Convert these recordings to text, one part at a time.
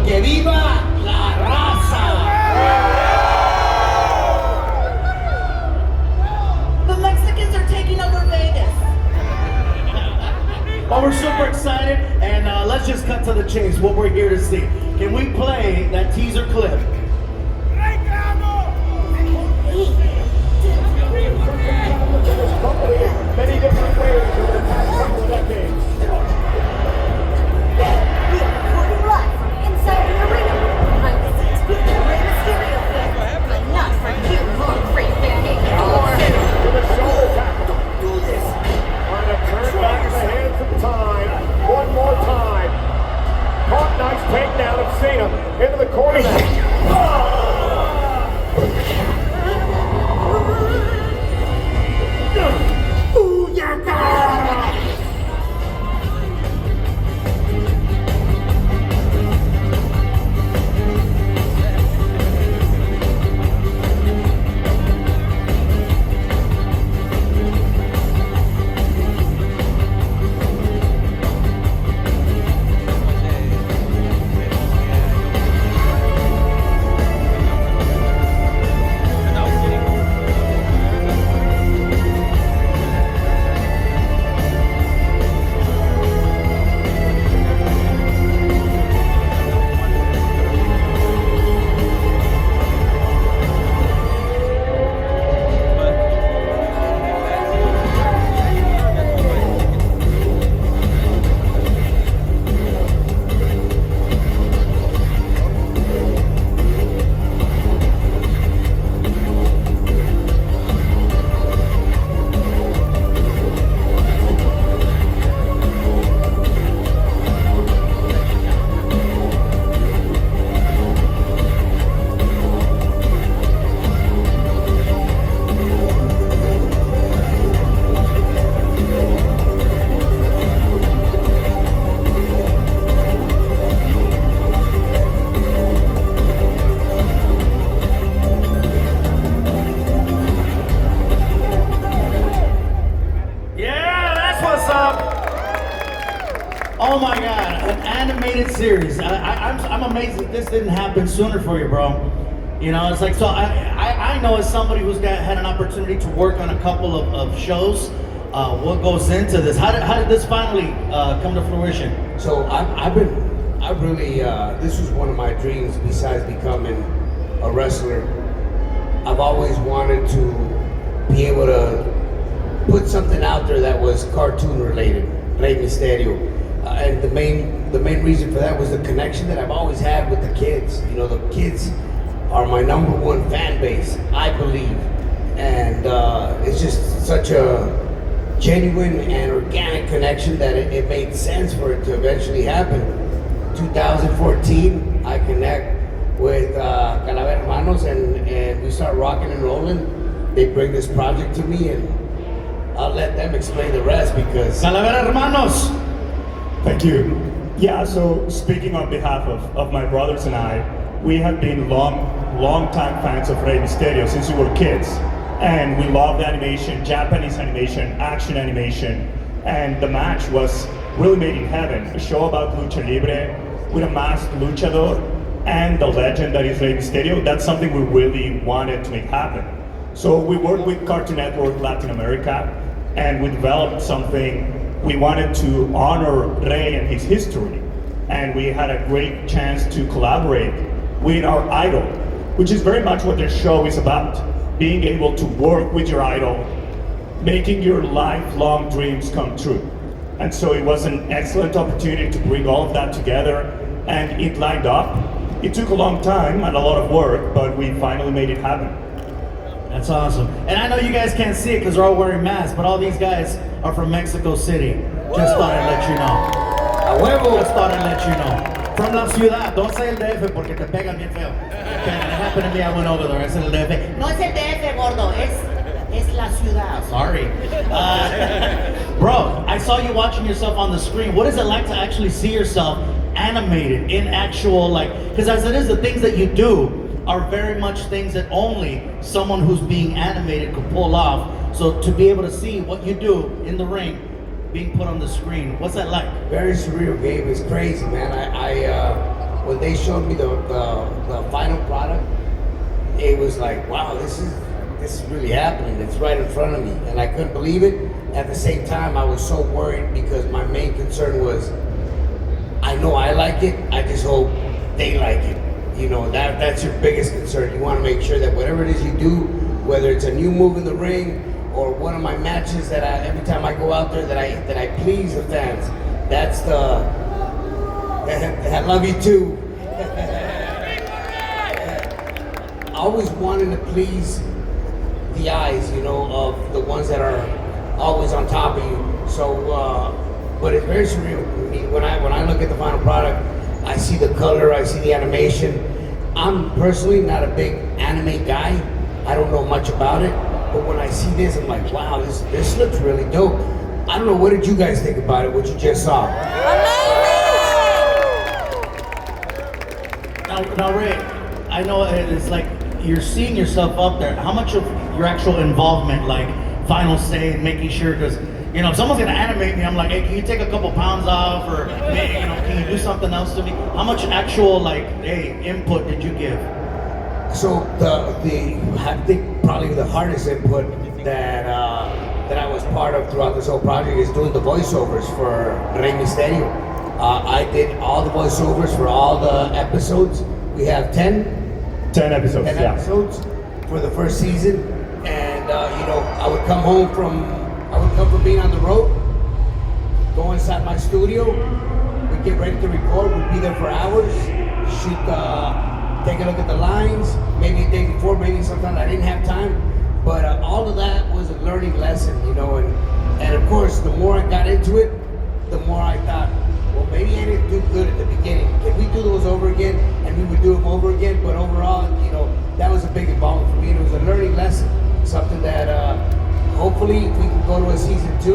¡Que viva la raza! The Mexicans are taking over Vegas. Well, we're super excited, and let's just cut to the chase, what we're here to see. Can we play that teaser clip? Many different ways over the past couple of decades. We are recording live from inside the arena. I'm Iglesias with the Rey Mysterio fan, but not from you, more great fan naked or... With a shoulder tackle. Don't do this. Trying to turn back the hands of time. One more time. Caught nice takedown of Cena into the corner. Oh my God, an animated series. I'm amazed that this didn't happen sooner for you, bro. You know, it's like, so I know as somebody who's had an opportunity to work on a couple of shows, what goes into this? How did this finally come to fruition? So this was one of my dreams besides becoming a wrestler. I've always wanted to be able to put something out there that was cartoon related, Rey Mysterio. And the main reason for that was the connection that I've always had with the kids. You know, the kids are my #1 fan base, I believe. And it's just such a genuine and organic connection that it made sense for it to eventually happen. 2014, I connect with Calavera Hermanos and we start rocking and rolling. They bring this project to me and I'll let them explain the rest because... Calavera Hermanos! Thank you. Yeah, so speaking on behalf of my brothers and I, we have been long time fans of Rey Mysterio since we were kids. And we loved animation, Japanese animation, action animation. And the match was really made in heaven. A show about lucha libre with a masked luchador and the legend that is Rey Mysterio. That's something we really wanted to make happen. So we worked with Cartoon Network Latin America and we developed something. We wanted to honor Rey and his history, and we had a great chance to collaborate with our idol, which is very much what this show is about. Being able to work with your idol, making your lifelong dreams come true. And so it was an excellent opportunity to bring all of that together, and it lined up. It took a long time and a lot of work, but we finally made it happen. That's awesome. And I know you guys can't see it because they're all wearing masks, but all these guys are from Mexico City. Just thought I'd let you know. A huevo! Just thought I'd let you know. From la ciudad, don't say el DF porque te pegan bien feo. Okay, it happened to me, I went over there, I said el DF. No es el DF, gordo, es la ciudad. Sorry. Bro, I saw you watching yourself on the screen. What is it like to actually see yourself animated in actual, like, because as it is, the things that you do are very much things that only someone who's being animated could pull off. So to be able to see what you do in the ring being put on the screen, what's that like? Very surreal, Gabe. It's crazy, man. I when they showed me the final product, it was like, wow, this is really happening. It's right in front of me, and I couldn't believe it. At the same time, I was so worried because my main concern was, I know I like it. I just hope they like it. You know, that's your biggest concern. You want to make sure that whatever it is you do, whether it's a new move in the ring or one of my matches that every time I go out there that I please the fans. That's I love you too. I always wanted to please the eyes, you know, of the ones that are always on top of you. So, but it's very surreal to me when I look at the final product. I see the color, I see the animation. I'm personally not a big anime guy. I don't know much about it, but when I see this, I'm like, wow, this looks really dope. I don't know, what did you guys think about it, what you just saw? Now, Ray, I know it's like you're seeing yourself up there. How much of your actual involvement, like final say and making sure, because you know, if someone's gonna animate me, I'm like, hey, can you take a couple pounds off, or hey, you know, can you do something else to me? How much actual input did you give? So I think probably the hardest input that I was part of throughout this whole project is doing the voiceovers for Rey Mysterio. I did all the voiceovers for all the episodes. We have 10 episodes. 10 episodes for the first season, and you know, I would come from being on the road, go inside my studio, we'd get ready to record, we'd be there for hours, shoot, take a look at the lines, maybe a day before, maybe sometimes I didn't have time, but all of that was a learning lesson, you know, and of course, the more I got into it, the more I thought, well, maybe I didn't do good at the beginning. Can we do those over again? And we would do them over again, but overall, you know, that was a big involvement for me, and it was a learning lesson, something that hopefully if we can go to a season 2,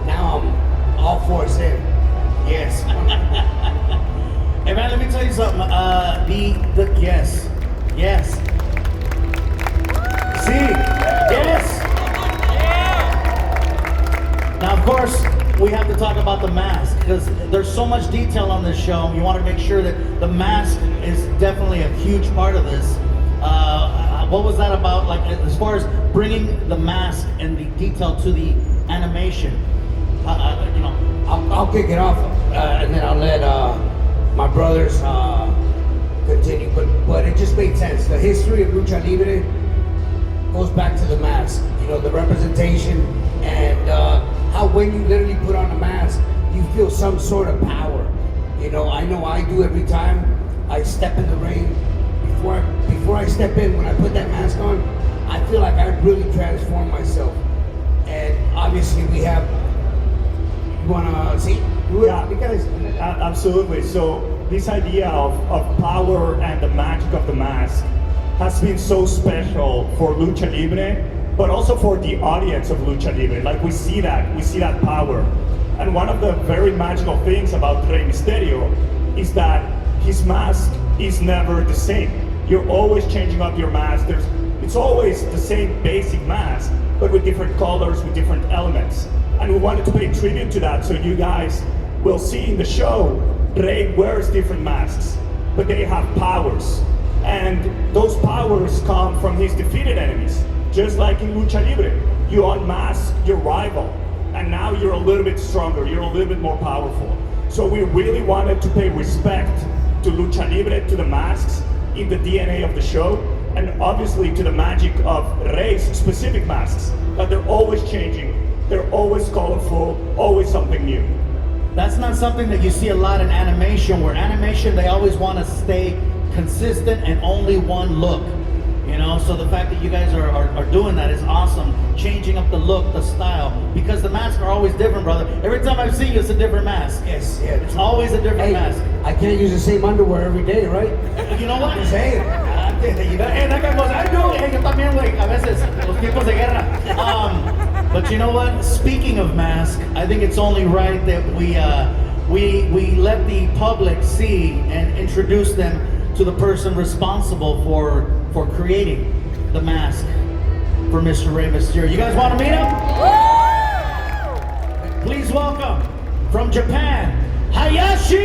now I'm all for it in. Yes. Hey man, let me tell you something. Yes. See, yes. Now, of course, we have to talk about the mask because there's so much detail on this show. You want to make sure that the mask is definitely a huge part of this. What was that about? Like, as far as bringing the mask and the detail to the animation, you know. I'll kick it off, and then I'll let my brothers continue. But it just made sense. The history of lucha libre goes back to the mask. You know, the representation and how when you literally put on a mask, you feel some sort of power. You know I do every time I step in the ring. Before I step in, when I put that mask on, I feel like I really transform myself. And obviously we have, you wanna see? Yeah, absolutely. So this idea of power and the magic of the mask has been so special for Lucha Libre, but also for the audience of Lucha Libre. Like we see that power. And one of the very magical things about Rey Mysterio is that his mask is never the same. You're always changing up your mask. It's always the same basic mask, but with different colors, with different elements. And we wanted to pay tribute to that, so you guys will see in the show, Rey wears different masks, but they have powers. And those powers come from his defeated enemies. Just like in Lucha Libre, you unmask your rival, and now you're a little bit stronger, you're a little bit more powerful. So we really wanted to pay respect to Lucha Libre, to the masks, in the DNA of the show, and obviously to the magic of Rey's specific masks, that they're always changing, they're always colorful, always something new. That's not something that you see a lot in animation, where animation, they always want to stay consistent and only one look. You know, so the fact that you guys are doing that is awesome. Changing up the look, the style, because the masks are always different, brother. Every time I've seen you, it's a different mask. Yes, yeah. It's always a different mask. I can't use the same underwear every day, right? You know what? I'm saying. That guy goes, I do. Hey, yo también, güey. A veces, los tiempos de guerra. But you know what? Speaking of masks, I think it's only right that we let the public see and introduce them to the person responsible for creating the mask for Mr. Rey Mysterio. You guys want to meet him? Please welcome, from Japan, Hayashi!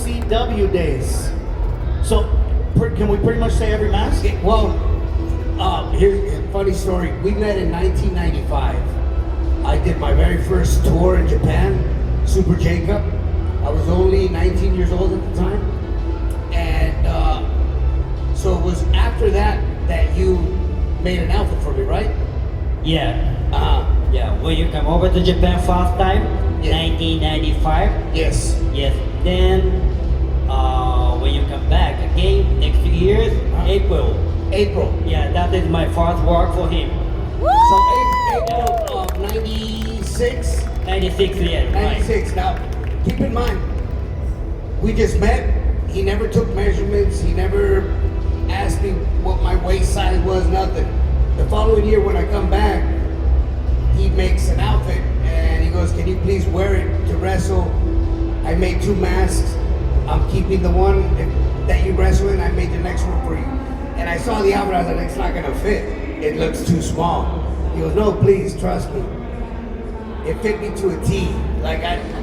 WCW days. So, can we pretty much say every mask? Well, here's a funny story. We met in 1995. I did my very first tour in Japan, Super J-Cup. I was only 19 years old at the time. And so it was after that that you made an outfit for me, right? Yeah. Uh-huh. Yeah, when you come over to Japan first time, Yeah. 1995. Yes. Yes. Then, when you come back again next year, April. April. Yeah, that is my first work for him. So April of 96? 96 years. Right. 96. Now, keep in mind, we just met. He never took measurements. He never asked me what my waist size was, nothing. The following year when I come back, he makes an outfit and he goes, can you please wear it to wrestle? I made 2 masks. I'm keeping the one that you wrestle in. I made the next one for you. And I saw the outfit, I was like, it's not gonna fit. It looks too small. He goes, no, please, trust me. It fit me to a T.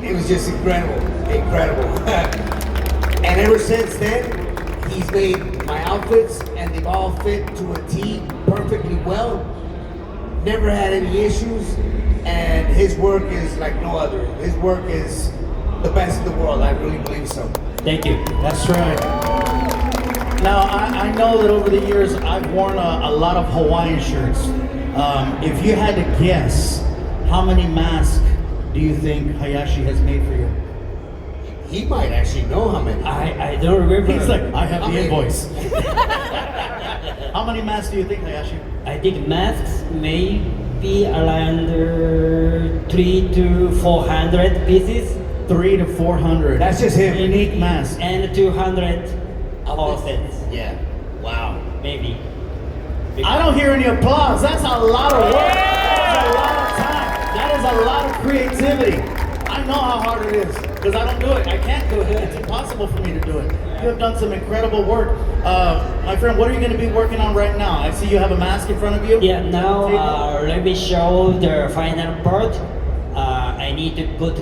It was just incredible, incredible. And ever since then, he's made my outfits and they've all fit to a T perfectly well. Never had any issues. And his work is like no other. His work is the best in the world. I really believe so. Thank you. That's right. Now, I know that over the years I've worn a lot of Hawaiian shirts. If you had to guess, how many masks do you think Hayashi has made for you? He might actually know how many. I don't remember. He's like, I have How the many? invoice. How many masks do you think, Hayashi? I think masks may be around 3 to 400 pieces 300 to 400. That's just him. Unique masks. and 200 outfits. Yeah. Wow. Maybe. I don't hear any applause. That's a lot of work. That is a lot of time. That is a lot of creativity. I know how hard it is because I don't do it. I can't do it. It's impossible for me to do it. You have done some incredible work. My friend, what are you going to be working on right now? I see you have a mask in front of you. Yeah, now let me show the final part. I need to put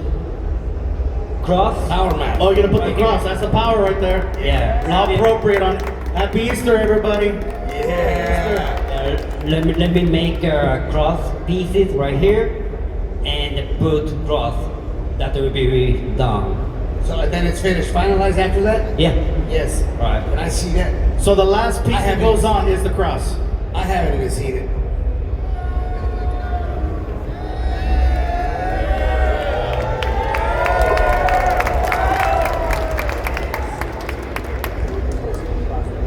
cross. Power man. Oh, you're going to put the Right cross. here. That's the power right there. Yeah. How appropriate on Happy Easter, everybody. Yeah. Let me make cross pieces right here and put cross. That will be done. So then it's finished, finalized after that? Yeah. Yes. Right. Can I see that? So the last piece I that haven't- goes on is the cross. I haven't even seen it.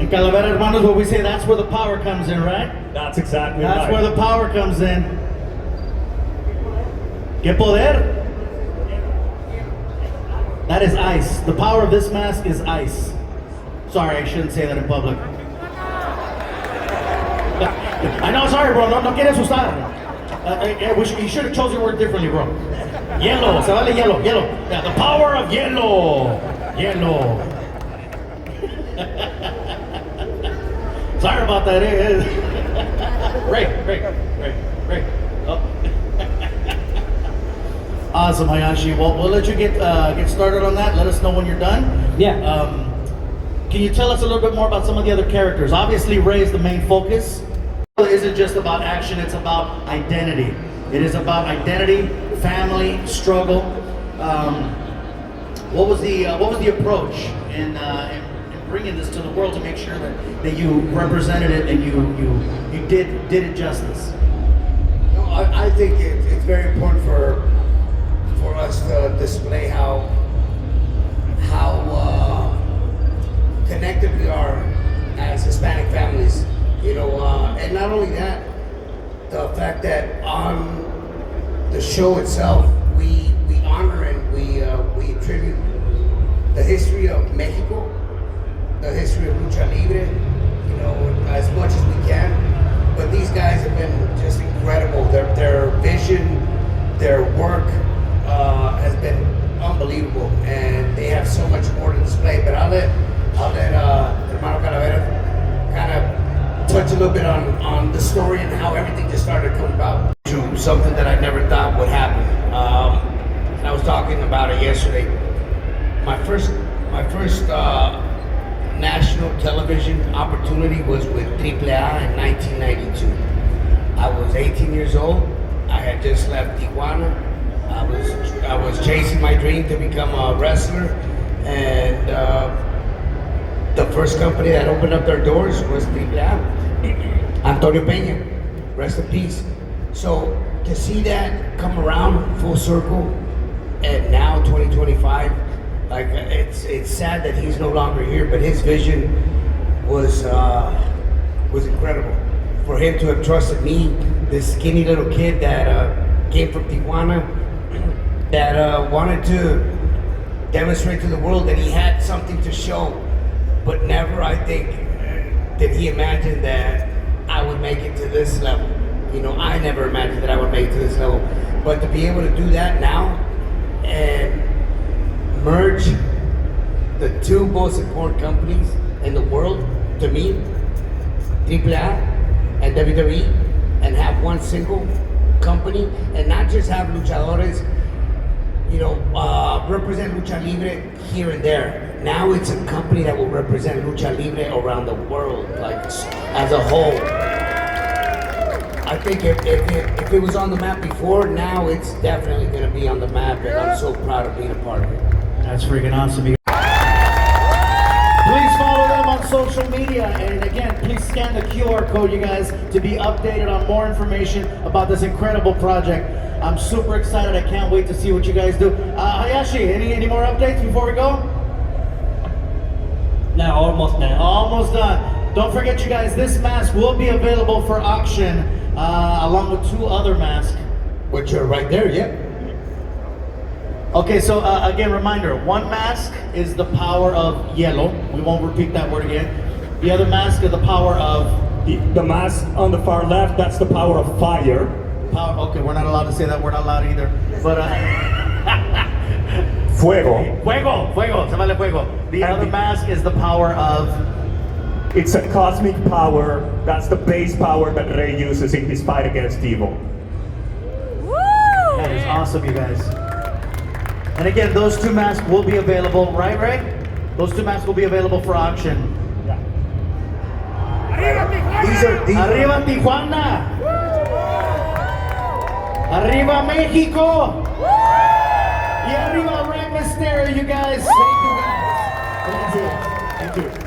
In Calavera Hermanos, what we say, that's where the power comes in, right? That's exactly That's right. where the power comes in. ¿Qué poder? That is ice. The power of this mask is ice. Sorry, I shouldn't say that in public. I know, sorry, bro. No quiere asustar. You should have chosen your word differently, bro. Hielo. Se vale hielo. Hielo. Yeah, the power of hielo. Hielo. Sorry about that. Ray. Oh. Awesome, Hayashi. Well, we'll let you get started on that. Let us know when you're done. Yeah. Can you tell us a little bit more about some of the other characters? Obviously, Rey is the main focus. It isn't just about action, it's about identity. It is about identity, family, struggle. What was the approach in bringing this to the world to make sure that you represented it and you did it justice? No, I think it's very important for us to display how connected we are as Hispanic families. You know, and not only that, the fact that on the show itself, we honor and we attribute the history of Mexico, the history of lucha libre, you know, as much as we can. But these guys have been just incredible. Their vision, their work has been unbelievable, and they have so much more to display. But I'll let Hermano Calavera kind of touch a little bit on the story and how everything just started coming about to something that I never thought would happen. And I was talking about it yesterday. My first first national television opportunity was with AAA in 1992. I was 18 years old. I had just left Tijuana. I was chasing my dream to become a wrestler, and the first company that opened up their doors was AAA. Antonio Peña, rest in peace. So to see that come around full circle, and now 2025, like it's sad that he's no longer here, but his vision was incredible. For him to have trusted me, this skinny little kid that came from Tijuana, that wanted to demonstrate to the world that he had something to show, but never, I think, did he imagine that I would make it to this level. You know, I never imagined that I would make it to this level. But to be able to do that now and merge the two most important companies in the world, to me, AAA and WWE, and have one single company, and not just have luchadores, you know, represent lucha libre here and there. Now it's a company that will represent lucha libre around the world, like as a whole. I think if it was on the map before, now it's definitely going to be on the map, and I'm so proud of being a part of it. That's freaking awesome. Please follow them on social media, and again, please scan the QR code, you guys, to be updated on more information about this incredible project. I'm super excited. I can't wait to see what you guys do. Hayashi, any more updates before we go? No, almost done. Almost done. Don't forget, you guys, this mask will be available for auction along with 2 other masks. Which are right there, yeah. Okay, so again, reminder, 1 mask is the power of yellow. We won't repeat that word again. The other mask is the power of... The mask on the far left, that's the power of fire. Okay, we're not allowed to say that. We're not allowed either. But Fuego. fuego, se vale fuego. The other mask is the power of... It's a cosmic power. That's the base power that Rey uses in his fight against evil. That is awesome, you guys. And again, those 2 masks will be available, right, Ray? Those 2 masks will be available for auction. These are Arriba Tijuana! Arriba Mexico! Y arriba Rey Mysterio, you guys! Thank you guys! Thank you.